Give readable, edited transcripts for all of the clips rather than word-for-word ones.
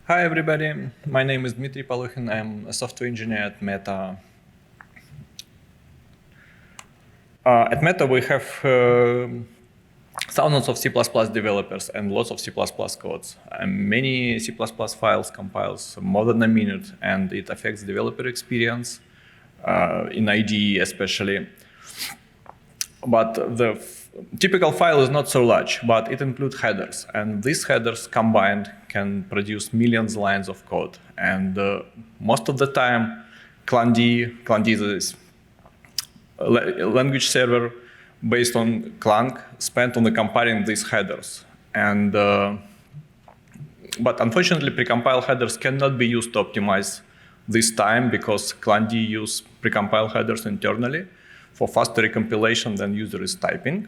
Hi, everybody. My name is Dmitry Polukhin. I'm a software engineer at Meta. At Meta, we have thousands of C++ developers and lots of C++ codes. Many C++ files compiles more than a minute, and it affects developer experience, in IDE especially. But the typical file is not so large, but it includes headers. And these headers combined can produce millions of lines of code. And most of the time, Clangd is a language server based on Clang, spent on compiling these headers. And but unfortunately, precompiled headers cannot be used to optimize this time because Clangd use precompiled headers internally for faster recompilation than user is typing.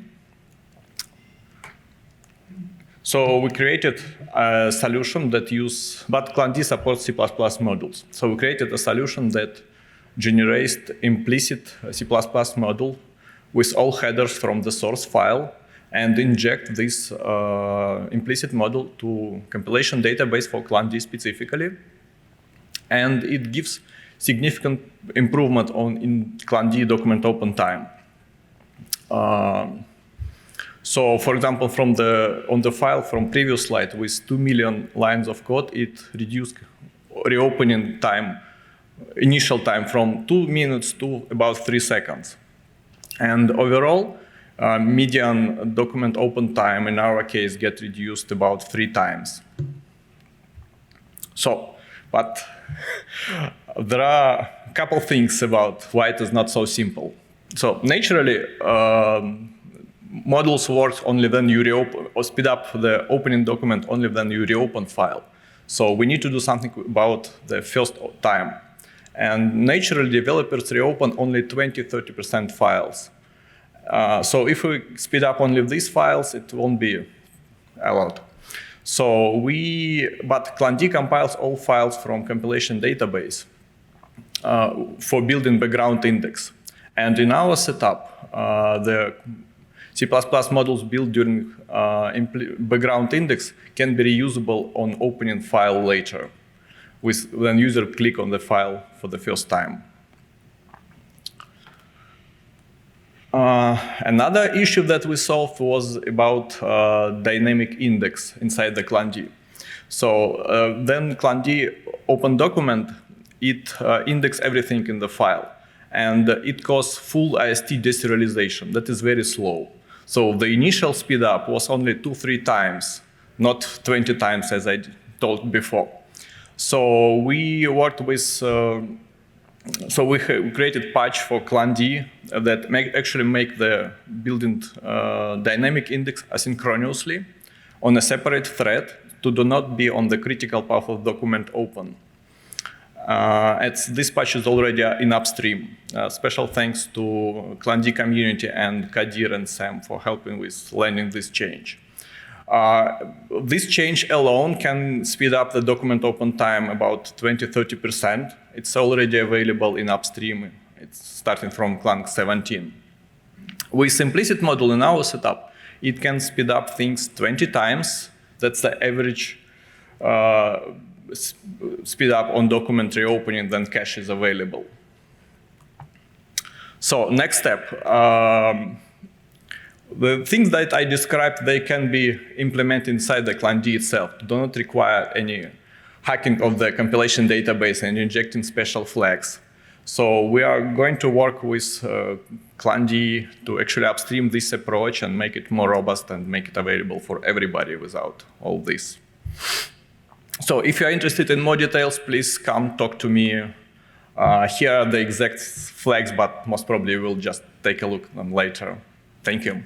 So we created a solution that but Clangd supports C++ modules. So we created a solution that generates implicit C++ module with all headers from the source file and inject this implicit module to compilation database for Clangd specifically. And it gives significant improvement in Clangd document open time. So, for example, on the file from previous slide with 2 million lines of code, it reduced reopening time, initial time from 2 minutes to about 3 seconds. And overall, median document open time in our case get reduced about 3 times. So, but there are a couple things about why it is not so simple. So naturally, modules work only when you reopen, or speed up the opening document only when you reopen file. So we need to do something about the first time. And naturally, developers reopen only 20–30% files. So if we speed up only these files, it won't be a lot. So but Clangd compiles all files from compilation database for building background index. And in our setup, the C++ modules built during background index can be reusable on opening file later, when user click on the file for the first time. Another issue that we solved was about dynamic index inside the Clangd. So then Clangd open document, it index everything in the file. And it causes full IST deserialization. That is very slow. So the initial speed up was only 2–3 times, not 20 times as I told before. So we worked with, so we created patch for Clangd that actually make the building dynamic index asynchronously on a separate thread to do not be on the critical path of document open. This patch is already in upstream. Special thanks to Clangd community and Kadir and Sam for helping with landing this change. This change alone can speed up the document open time about 20–30%. It's already available in upstream. It's starting from Clang 17. With implicit module in our setup, it can speed up things 20 times. That's the average speed up on document reopening, then cache is available. So next step, the things that I described, they can be implemented inside the Clangd itself. Do not require any hacking of the compilation database and injecting special flags. So we are going to work with Clangd to actually upstream this approach and make it more robust and make it available for everybody without all this. So if you're interested in more details, please come talk to me. Here are the exact flags, but most probably we'll just take a look at them later. Thank you.